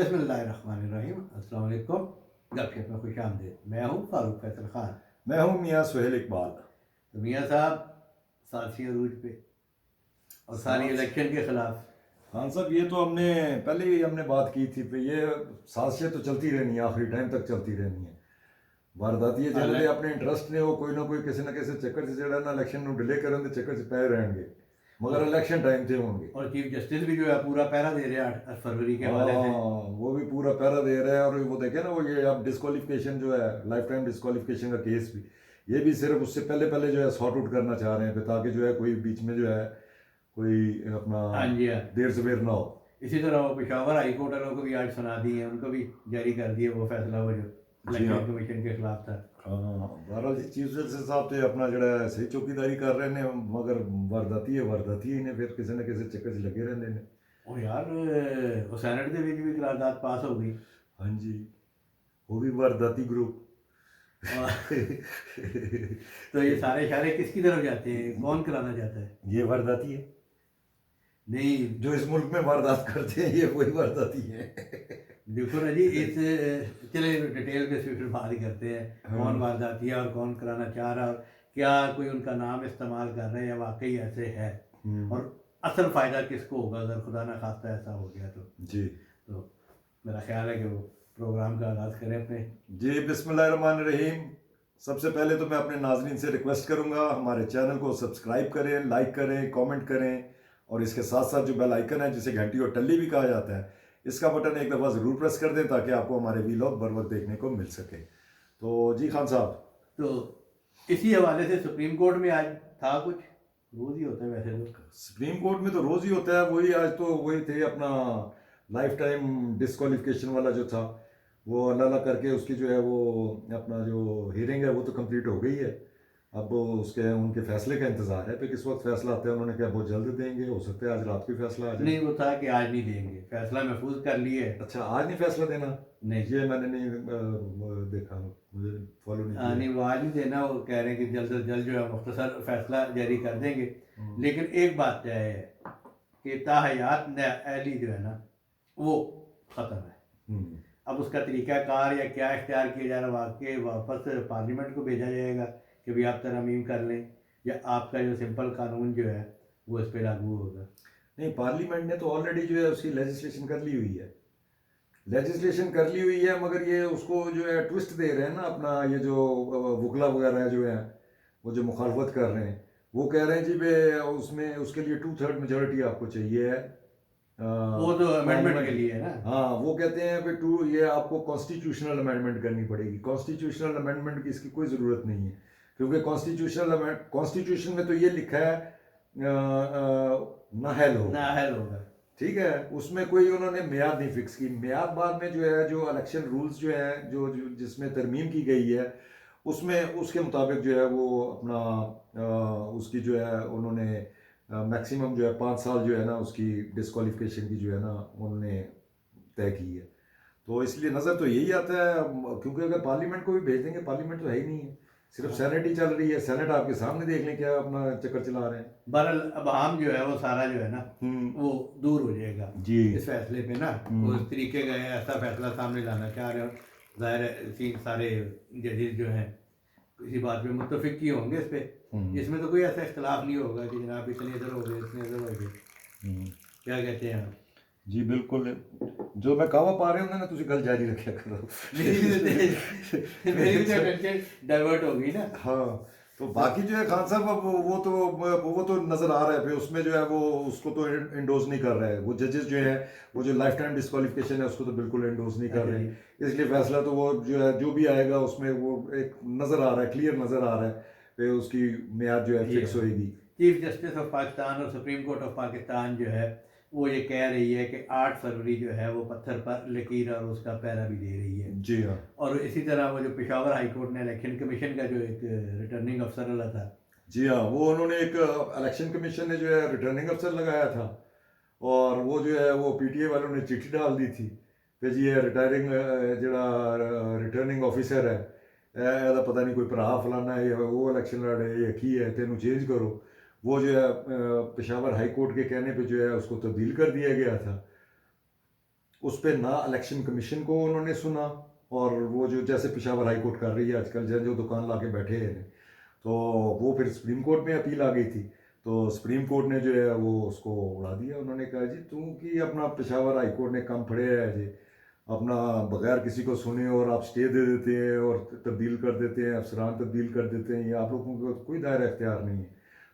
बिस्मिल्लाहिर्रहमानिर्रहीम। अस्सलाम वालेकुम। गपशप में खुश आमदीद। मैं हूँ फारूक फैसल खान। मैं हूं मियां सुहेल इकबाल। तो मियाँ साहब, साथी अरूज पे और सारी साथ इलेक्शन के खिलाफ। खान साहब, ये तो हमने पहले ही हमने बात की थी, पे ये साजिशें तो चलती रहनी है, आखिरी टाइम तक चलती रहनी है। वारदाती है ਜਿਹੜੇ हालांकि अपने इंटरस्ट ने वो कोई ना कोई किसी ना किसी ਚੱਕਰ 'ਚ ਜਿਹੜਾ ਨਾ ਇਲੈਕਸ਼ਨ ਨੂੰ ਡਿਲੇ ਕਰਨ ਦੇ ਚੱਕਰ 'ਚ ਪਏ ਰਹਿਣਗੇ, मगर और, इलेक्शन टाइम थे होंगे। और चीफ जस्टिस भी जो है पूरा पहरा दे रहे हैं 8 फरवरी के हवाले से। हाँ, वो भी पूरा पैरा दे रहा है। और वो देखे ना, वो ये अब डिस्क्वालिफिकेशन जो है, लाइफ टाइम डिस्क्वालिफिकेशन का केस भी, ये भी सिर्फ उससे पहले पहले जो है सॉर्ट आउट करना चाह रहे हैं, ताकि जो है कोई बीच में जो है कोई अपना हाँ जी, हाँ। देर सवेर ना हो। इसी तरह वो पेशावर हाई कोर्ट वालों को भी आज सुना दी है, उनको भी जारी कर दिए वो फैसला, वो जो जी हाँ। इलेक्शन कमीशन के खिलाफ था। हाँ, बहरहाल जी चीफ जस्टिस साहब तो अपना जड़ा सही चौकीदारी कर रहे हैं, मगर वारदाती ही ने फिर किसी न किसी चक्कर 'ਚ लगे रहते हैं। और यार, वो सेनेट के भी करारदाद पास हो गई। हाँ जी, वो भी वारदाती ग्रुप। और तो ये सारे इशारे किसकी तरफ जाते हैं, कौन कराना चाहता है? ये वारदाती है, नहीं, जो इस मुल्क में वारदात करते हैं ये वही वारदाती है। देखो ना जी, इस चले डिटेल पे फिर बात करते हैं कौन हाँ। वारदाती है और कौन कराना चाह रहा है, और क्या कोई उनका नाम इस्तेमाल कर रहे हैं या वाकई ऐसे है, और असल फ़ायदा किसको होगा अगर खुदा ना खास्ता ऐसा हो गया तो। जी तो मेरा ख्याल है कि वो प्रोग्राम का आगाज़ करें अपने। जी, बिस्मिल्लाहिर्रहमानिर्रहीम। सबसे पहले तो मैं अपने नाजरीन से रिक्वेस्ट करूंगा, हमारे चैनल को सब्सक्राइब करें, लाइक करें, कमेंट करें, और इसके साथ साथ जो बेल आइकन है, जिसे घंटी और टल्ली भी कहा जाता है, इसका बटन एक दफ़ा ज़रूर प्रेस कर दें, ताकि आपको हमारे वीलॉग बर वक्त देखने को मिल सके। तो जी खान साहब, तो इसी हवाले से सुप्रीम कोर्ट में आज था कुछ, रोज़ ही होता है वैसे तो। सुप्रीम कोर्ट में तो रोज़ ही होता है, वही आज तो वही थे अपना लाइफ टाइम डिस्क्वालिफिकेशन वाला जो था, वो अल्लाह अल्लाह करके उसकी जो है वो अपना जो हियरिंग है वो तो कंप्लीट हो गई है। अब उसके उनके फैसले का इंतज़ार है, फिर किस वक्त फैसला आता है। उन्होंने कहा बहुत जल्द देंगे, हो सकता है आज रात को ही फैसला आ जाए। नहीं, वो था कि आज नहीं देंगे, फैसला महफूज कर लिए। अच्छा, आज नहीं फैसला देना? नहीं, ये मैंने नहीं देखा, मुझे फॉलो नहीं किया। नहीं, वो आज नहीं देना, वो कह रहे हैं कि जल्द से जल्द जो है मुख्तसर फैसला जारी कर देंगे। लेकिन एक बात तय है कि ताहयात अहली जो है ना वो ख़त्म है। अब उसका तरीक़ाकार या क्या इख्तियार किया जा रहा है, वाकई वापस पार्लियामेंट को भेजा जाएगा कि भाई आप तरमीम कर लें, या आपका जो सिंपल कानून जो है वो इस पर लागू होगा? नहीं, पार्लियामेंट ने तो ऑलरेडी जो है उसकी लेजिस्लेशन कर ली हुई है, मगर ये उसको जो है ट्विस्ट दे रहे हैं ना अपना। ये जो वकला वगैरह जो है, वो जो मुखालफत कर रहे हैं, वो कह रहे हैं जी बे उसमें उसके लिए 2/3 मेजोरिटी आपको चाहिए है। वो तो अमेंडमेंट के लिए है ना। हाँ, वो कहते हैं कि ये आपको कॉन्स्टिट्यूशनल अमेंडमेंट करनी पड़ेगी। कॉन्स्टिट्यूशनल अमेंडमेंट की इसकी कोई ज़रूरत नहीं है, क्योंकि कॉन्स्टिट्यूशन में तो ये लिखा है नाहल होगा। ठीक है, उसमें कोई उन्होंने मियाद नहीं फिक्स की। मियाद बाद में जो है, जो इलेक्शन रूल्स जो हैं, जिसमें तरमीम की गई है, उसमें उसके मुताबिक जो है वो अपना उसकी जो है उन्होंने मैक्सिमम जो है 5 साल जो है ना उसकी डिस्क्वालिफिकेशन की जो है ना उन्होंने तय की है। तो इसलिए नज़र तो यही आता है, क्योंकि अगर पार्लियामेंट को भी भेज देंगे, पार्लियामेंट तो है ही नहीं है, सिर्फ सेनेट ही चल रही है। सेनेट आपके सामने देख लें क्या अपना चक्कर चला रहे हैं। बहरहाल अब हम जो है वो सारा जो है ना वो दूर हो जाएगा जी इस फैसले पे ना। उस तरीके का ऐसा फैसला सामने लाना चाह रहे हो, ज़ाहिर है सारे जजेस जो हैं इसी बात पे मुत्तफिक ही होंगे इस पे। इसमें तो कोई ऐसा इख्तलाफ नहीं होगा कि जनाब इतने इधर हो गए, इतने इधर हो गए। क्या कहते हैं आप? जी बिल्कुल, जो मैं कहवा पा रहे होंगे ना, तुझे गल जारी रखा करो। मेरी भी तो टेंशन डाइवर्ट हो गई ना। हाँ, तो बाकी जो है खान साहब, अब वो तो नज़र आ रहा है, फिर उसमें जो है वो उसको तो इंडोज नहीं कर रहा है। वो जजेस जो है, वो जो लाइफ टाइम डिस्क्वालिफिकेशन है उसको तो बिल्कुल इंडोज नहीं कर रहे हैं। इसलिए फैसला तो वो जो है जो भी आएगा उसमें वो एक नज़र आ रहा है, क्लियर नज़र आ रहा है, फिर उसकी मियाद जो है फिक्स होएगी। चीफ जस्टिस ऑफ पाकिस्तान और सुप्रीम कोर्ट ऑफ पाकिस्तान जो है वो ये कह रही है कि 8 फरवरी जो है वो पत्थर पर लकीर और उसका पैरा भी दे रही है। जी हाँ। और इसी तरह वो जो पेशावर हाई कोर्ट ने इलेक्शन कमीशन का जो एक रिटर्निंग अफसर वाला था, जी हाँ, वो उन्होंने एक इलेक्शन कमीशन ने जो है रिटर्निंग अफसर लगाया था, और वो जो है वो पीटीए वालों ने चिट्ठी डाल दी थी कि जी ये रिटायरिंग जरा रिटर्निंग ऑफिसर है, ਇਹਦਾ पता नहीं कोई भरा फलाना है, वो इलेक्शन लड़े, ये की है, तेनू चेंज करो। वो जो है पेशावर हाई कोर्ट के कहने पे जो है उसको तब्दील कर दिया गया था। उस पर ना इलेक्शन कमीशन को उन्होंने सुना, और वो जो जैसे पेशावर हाई कोर्ट कर रही है आजकल, जो दुकान ला के बैठे हैं, तो वो फिर सुप्रीम कोर्ट में अपील आ गई थी। तो सुप्रीम कोर्ट ने जो है वो उसको उड़ा दिया। उन्होंने कहा जी तू कि अपना पेशावर हाई कोर्ट ने कम फड़े है जी, अपना बगैर किसी को सुने और आप स्टे दे देते हैं और तब्दील कर देते हैं, अफसरान तब्दील कर देते हैं, ये आप लोगों को कोई दायरा इख्तियार नहीं है।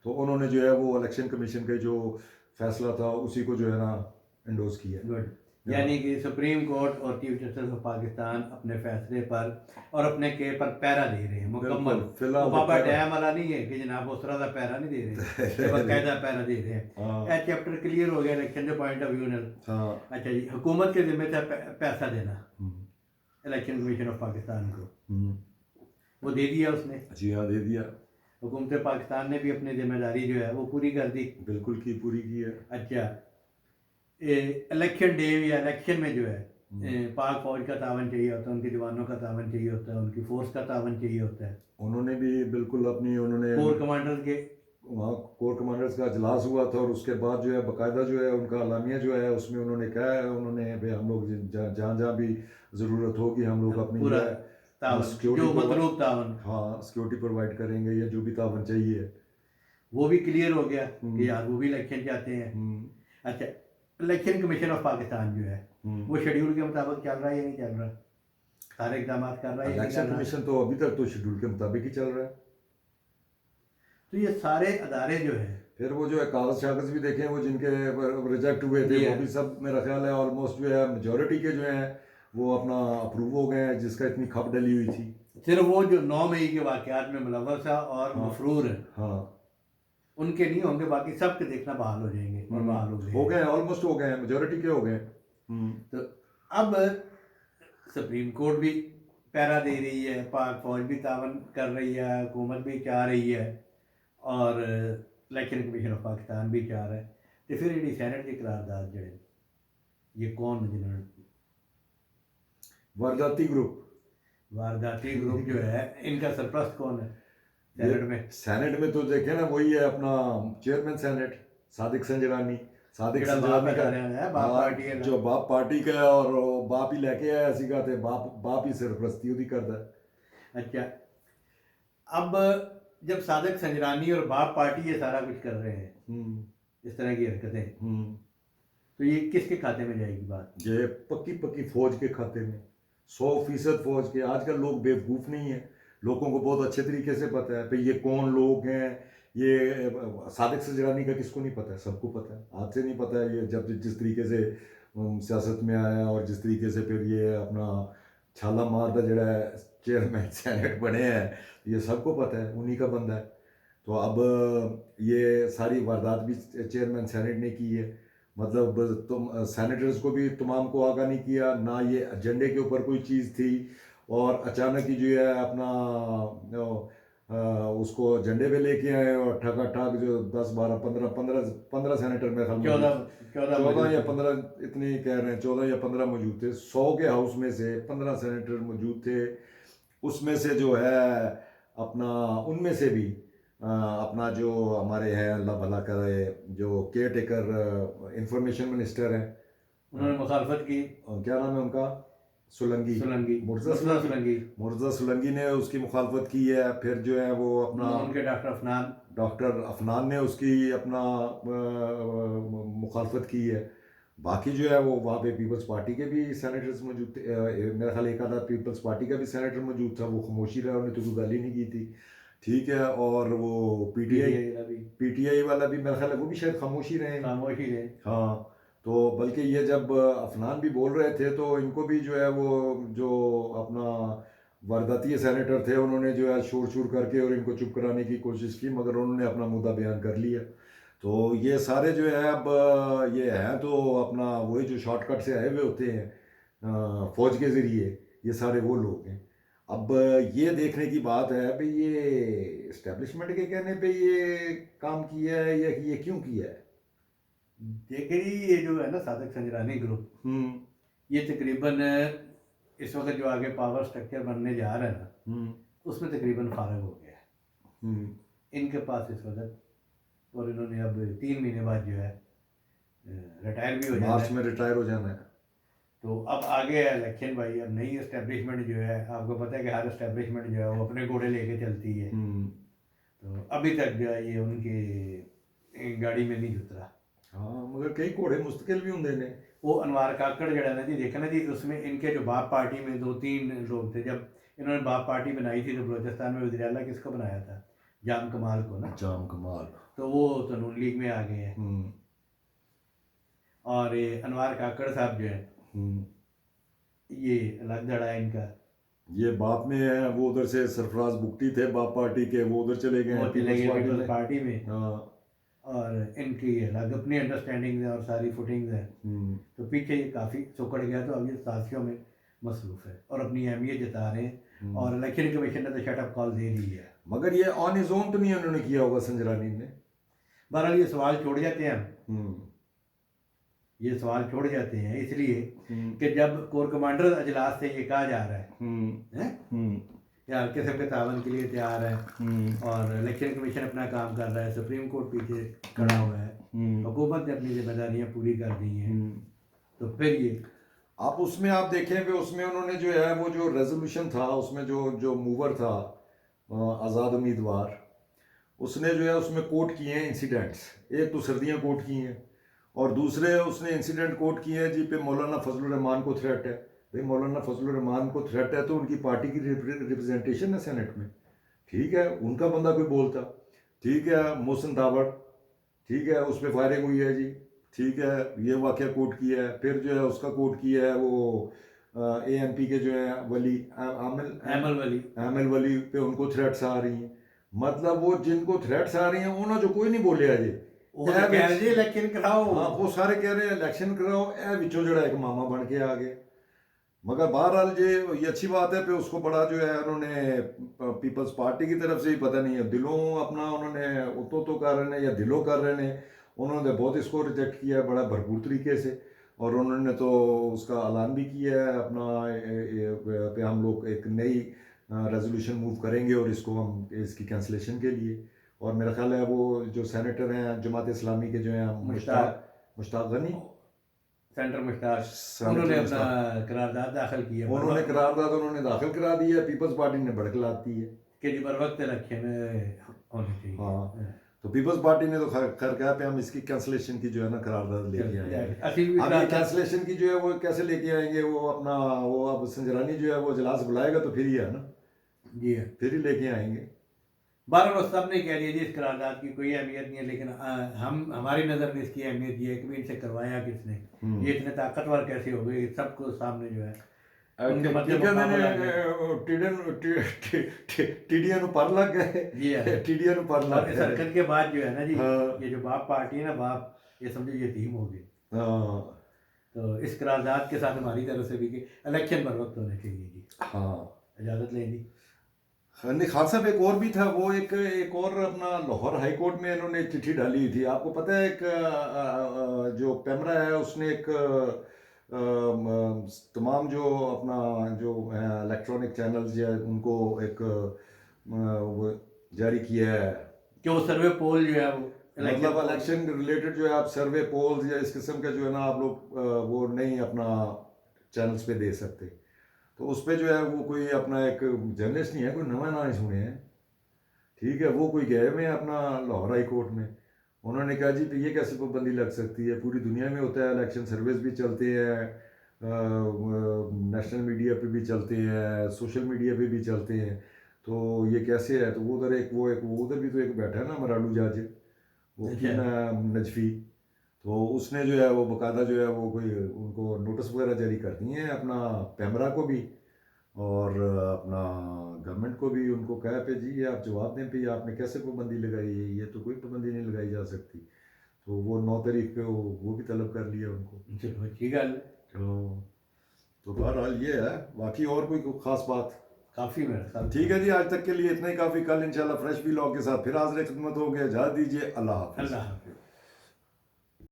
तो उन्होंने जो है वो इलेक्शन कमीशन का जो फैसला था उसी को जो है ना एंडोज किया। गुड। यानी कि सुप्रीम कोर्ट और चीफ जस्टिस ऑफ पाकिस्तान अपने फैसले पर और अपने के पर पैरा दे रहे हैं मुकम्मल। बिल्कुल, फिलहाल वो तो बाबा पैरा- डैम वाला नहीं है कि जनाब उस तरह का पैरा नहीं दे रहे, बाकायदा पैरा दे रहे हैं। हाँ यह चैप्टर क्लियर हो गया इलेक्शन के पॉइंट ऑफ व्यू ने। हाँ। अच्छा जी, हुकूमत के जिम्मे था पैसा देना हम्म, इलेक्शन कमीशन ऑफ पाकिस्तान को, हम्म, वो दे दिया उसने। जी हाँ, दे दिया। हुकूमत पाकिस्तान ने भी अपनी जिम्मेदारी जो है वो पूरी कर दी। बिल्कुल की पूरी की है। अच्छा, इलेक्शन डे या इलेक्शन में जो है पाक फौज का तावन चाहिए होता है, उनके जवानों का तावन चाहिए होता है, उनकी फोर्स का तावन चाहिए होता है। उन्होंने भी बिल्कुल अपनी उन्होंने कोर कमांडर के वहाँ कोर कमांडर्स का इजलास हुआ था, और उसके बाद जो है बाकायदा जो है उनका अलामिया जो है उसमें उन्होंने कहा है, उन्होंने भाई हम लोग जहाँ जहाँ भी ज़रूरत होगी हम लोग अपनी पूरा जो है तावन, सिक्योरिटी जो मतलूब तावन, हाँ सिक्योरिटी प्रोवाइड करेंगे, या जो भी तावन चाहिए। वो भी क्लियर हो गया कि यार वो भी इलेक्शन चाहते हैं। हम्म, अच्छा, इलेक्शन कमीशन ऑफ पाकिस्तान जो है वो शेड्यूल के मुताबिक चल रहा है या नहीं चल रहा, सारे इकदाम कर रहा है या नहीं कर इलेक्शन रहा? कमीशन तो अभी तक तो शेड्यूल के मुताबिक ही चल रहा है। तो ये सारे अदारे जो है, फिर वो जो है कागज शागज भी देखे वो जिनके रिजेक्ट हुए थे, वो भी सब मेरा ख्याल है ऑलमोस्ट जो है मेजोरिटी के जो हैं वो अपना अप्रूव हो गए हैं, जिसका इतनी खप डली हुई थी। सिर्फ वो जो 9 मई के वाकयात में मुलव्वस है और मफरूर है हाँ उनके नहीं होंगे, बाकी सब के देखना बहाल हो जाएंगे और बहाल हो गए, ऑलमोस्ट हो गए, मेजोरिटी के हो गए। तो अब सुप्रीम कोर्ट भी पैरा दे रही है, पाक फौज भी तावन कर रही है, हुकूमत भी चाह रही है, और इलेक्शन कमीशन ऑफ पाकिस्तान भी चाह रहा है। तो फिर जी सैनट की करारदाद जड़े ये कौन जिन्होंने वारदाती ग्रुप, वारदाती ग्रुप जो है इनका सरप्रस्त कौन है सैनट में? सेनेट में तो देखे ना वही है अपना चेयरमैन सेनेट सादिक संजरानी। सादिक ਜਿਹੜਾ संजरानी बाप का है, बाप हाँ, पार्टी है जो बाप पार्टी का है, और वो बाप ही लेके आया सीगा, ते बाप बाप ही सरपरस्ती ਉਹਦੀ करता है। अच्छा, अब जब सादिक संजरानी और बाप पार्टी ये सारा कुछ कर रहे हैं, इस तरह की हरकतें, तो ये किसके खाते में जाएगी बात? ये पक्की पक्की फौज के खाते में, 100% फौज के। आजकल लोग बेवकूफ़ नहीं है, लोगों को बहुत अच्छे तरीके से पता है भाई ये कौन लोग हैं। ये सादिक संजरानी का किसको नहीं पता है, सबको पता है, आज से नहीं पता है। ये जब जिस तरीके से सियासत में आया और जिस तरीके से फिर ये अपना छाला मारदा जड़ा है चेयरमैन सेनेट बने हैं, ये सबको पता है, उन्हीं का बंदा है। तो अब ये सारी वारदात भी चेयरमैन सेनेट ने की है, मतलब तुम सेनेटर्स को भी तमाम को आगाह नहीं किया ना, ये एजेंडे के ऊपर कोई चीज़ थी, और अचानक ही जो है अपना उसको झंडे पे लेके आए, और ठगा ठग जो 10 12 15 15 15 सेनेटर में 14 या 15 इतने ही कह रहे हैं, 14 या 15 मौजूद थे। 100 के हाउस में से 15 सेनेटर मौजूद थे। उसमें से जो है अपना उनमें से भी अपना जो हमारे हैं अल्लाह भला करे जो केयर टेकर इंफॉर्मेशन मिनिस्टर हैं, उन्होंने मुखालफत की। क्या नाम है उनका, सुलंगी, मुर्जा सुलंगी ने उसकी मुखालफत की है। फिर जो है वो अपना उनके डॉक्टर अफनान ने उसकी अपना मुखालफत की है। बाकी जो है वो वहाँ पे पीपल्स पार्टी के भी सेनेटर्स मौजूद थे, मेरा ख्याल एक आधा पीपल्स पार्टी का भी सेनेटर मौजूद था, वो खामोशी रहा, उन्हें तो कोई गाली नहीं की थी, ठीक है। और वो पीटीआई वाला भी मेरा ख्याल है वो भी शायद खामोशी रहे। हाँ, तो बल्कि ये जब अफनान भी बोल रहे थे तो इनको भी जो है वो जो अपना वारदाती सेनेटर थे उन्होंने जो है शोर शोर करके और इनको चुप कराने की कोशिश की, मगर उन्होंने अपना मुद्दा बयान कर लिया। तो ये सारे जो है अब ये हैं तो अपना वही जो शॉर्टकट से आए हुए होते हैं फौज के ज़रिए, ये सारे वो लोग हैं। अब ये देखने की बात है भाई ये इस्टेब्लिशमेंट के कहने पे ये काम किया है या ये क्यों किया है। देखिए ये जो है ना सादिक संजरानी ग्रुप, ये तकरीबन इस वक्त जो आगे पावर स्ट्रक्चर बनने जा रहा है ना, उसमें तकरीबन फारग हो गया है इनके पास इस वक्त। और इन्होंने अब 3 महीने बाद जो है रिटायर भी हो जाना है। मार्च में रिटायर हो जाना है। तो अब आगे है इलेक्शन भाई, अब नई इस्टेब्लिशमेंट जो है, आपको पता है कि हर इस्टेब्लिशमेंट जो है वो अपने घोड़े लेके चलती है। तो अभी तक जो है ये उनके गाड़ी में नहीं उतरा। हाँ मगर कई घोड़े मुस्तकिल भी होंगे ने। वो अनवार काकड़ जड़ा ना जी, देखा ना जी, उसमें इनके जो बाप पार्टी में 2-3 लोग थे। जब इन्होंने बाप पार्टी बनाई थी तो बलोचिस्तान में वज़ीर आला किसको बनाया था? जाम कमाल को ना। जाम कमाल। तो वो तो नून लीग में आ गए हैं। और ये अनवार काकड़ साहब जो है ये अलग धड़ा है इनका। ये बाप में है, वो उधर से सरफराज बुगटी थे बाप पार्टी के, वो उधर चले गए वो चले गए पीपल्स पार्टी में। हाँ। और इनकी अलग अपनी अंडरस्टैंडिंग है और सारी फुटिंग्स हैं। तो पीछे ये काफ़ी सुकड़ गया, तो अब ये साथियों में मसरूफ़ है और अपनी अहमियत जता रहे हैं। और इलेक्शन कमीशन ने तो शट अप कॉल दे दी है। मगर ये ऑन इज ओन तो नहीं उन्होंने किया होगा संजरानी ने। बहरहाल ये सवाल छोड़ जाते हैं हम, ये सवाल छोड़ जाते हैं इसलिए कि जब कोर कमांडर अजलास से ये कहा जा रहा है या हल्के सबके तावन के लिए तैयार है और इलेक्शन कमीशन अपना काम कर रहा है, सुप्रीम कोर्ट पीछे खड़ा हुआ है, हुकूमत ने अपनी जिम्मेदारियां पूरी कर दी हैं, तो फिर ये आप उसमें आप देखें कि उसमें उन्होंने जो है वो जो रेजोल्यूशन था उसमें जो मूवर था आज़ाद उम्मीदवार, उसने जो है उसमें कोट किए हैं इंसिडेंट्स। एक तो सर्दियाँ कोट की हैं और दूसरे उसने इंसिडेंट कोट किए हैं जी पे मौलाना फजलुर रहमान को थ्रेट है। भाई मौलाना फजलुर रहमान को थ्रेट है तो उनकी पार्टी की रिप्रेजेंटेशन है सेनेट में, ठीक है, उनका बंदा कोई बोलता, ठीक है, मोहसिन दावड़, ठीक है, उस पर फायरिंग हुई है जी, ठीक है, ये वाक़या कोट किया है। फिर जो है उसका कोट किया है वो ANP के जो है वली आमिल वली पे उनको थ्रेट्स आ रही हैं। मतलब वो जिनको थ्रेट्स आ रही हैं उन्होंने जो कोई नहीं बोलिया जी, इलेक्शन कराओ। हाँ वो सारे कह रहे हैं इलेक्शन कराओ, ए विचों जड़ा एक मामा बन के आ गए। मगर बहरहाल ये अच्छी बात है कि उसको बड़ा जो है उन्होंने पीपल्स पार्टी की तरफ से ही पता नहीं है दिलों अपना उन्होंने तो कर रहे हैं या दिलों कर रहे हैं, उन्होंने बहुत इसको रिजेक्ट किया है बड़ा भरपूर तरीके से। और उन्होंने तो उसका ऐलान भी किया है अपना पे हम लोग एक नई रेजोल्यूशन मूव करेंगे और इसको हम इसकी कैंसलेशन के लिए। और मेरा ख्याल है वो जो सेनेटर हैं जमात इस्लामी के जो हैं मुश्ताक गनी सेंटर मुश्ताक, उन्होंने अपना करारदाद दाखिल किया। उन्होंने करारदाद दाखिल करा दी है, पीपल्स पार्टी ने भड़कलाती है कि जी बर वक्त इलेक्शन होने चाहिए। हाँ तो पीपल्स पार्टी ने तो खैर कहा पे हम इसकी कैंसलेशन की जो है ना करारदाद लेके आएंगे। अब ये कैंसलेशन की जो है वो कैसे लेके आएंगे, वो अपना वो अब संजरानी जो है वो इजलास बुलाएगा तो फिर ही है ना जी है, फिर ही लेके आएंगे। बारह सब ने कह दिया जी इस करारदाद की कोई अहमियत नहीं है, लेकिन हम हमारी नज़र में इसकी अहमियत ये है कि इनसे करवाया किसने, ये इतने ताकतवर कैसे हो गए, सबको सामने जो है टीडिया नु पर लग गए जी है। टीडिया नु पर लग गए। सर्कल के बाद जो है ना जी ये जो बाप पार्टी है ना, बाप ये समझो यतीम हो गए। तो इस करारदाद के साथ हमारी तरफ से भी कि इलेक्शन पर वक्त होने चाहिए जी। हाँ इजाज़त लें जी। नहीं खान साहब एक और भी था, वो एक और अपना लाहौर हाई कोर्ट में इन्होंने चिट्ठी डाली हुई थी, आपको पता है एक जो पैमरा है उसने एक तमाम जो अपना जो इलेक्ट्रॉनिक चैनल्स या उनको एक वो जारी किया है कि वो सर्वे पोल जो है वो मतलब इलेक्शन रिलेटेड जो है आप सर्वे पोल्स या इस किस्म का जो है ना आप लोग वो नहीं अपना चैनल्स पे दे सकते। तो उस पर जो है वो कोई अपना एक जर्नलिस्ट नहीं है, कोई नवा ना सुने हैं, ठीक है, वो कोई गए हुए हैं अपना लाहौर हाई कोर्ट में, उन्होंने कहा जी तो ये कैसे पाबंदी लग सकती है, पूरी दुनिया में होता है, इलेक्शन सर्विस भी चलते हैं, नेशनल मीडिया पे भी चलते हैं, सोशल मीडिया पे भी चलते हैं, तो ये कैसे है। तो वो उधर वो उधर भी तो एक बैठा है ना मराडू जज, वो नजफी, तो उसने जो है वो बाकायदा जो है वो कोई उनको नोटिस वगैरह जारी कर दिए हैं अपना पैमरा को भी और अपना गवर्नमेंट को भी, उनको कहा पे जी आप जवाब दें पे आपने कैसे पाबंदी लगाई है, ये तो कोई पाबंदी नहीं लगाई जा सकती। तो वो 9 तारीख पे वो भी तलब कर लिया उनको। चलो अच्छी गल। तो बहरहाल ये है, बाकी और कोई ख़ास बात काफ़ी मेरा ठीक है जी, आज तक के लिए इतना ही काफ़ी। कल इंशाल्लाह फ्रेश व्लॉग के साथ फिर हाज़िर खिदमत हो गया, इजाज़त दीजिए, अल्लाह हाफ़िज़।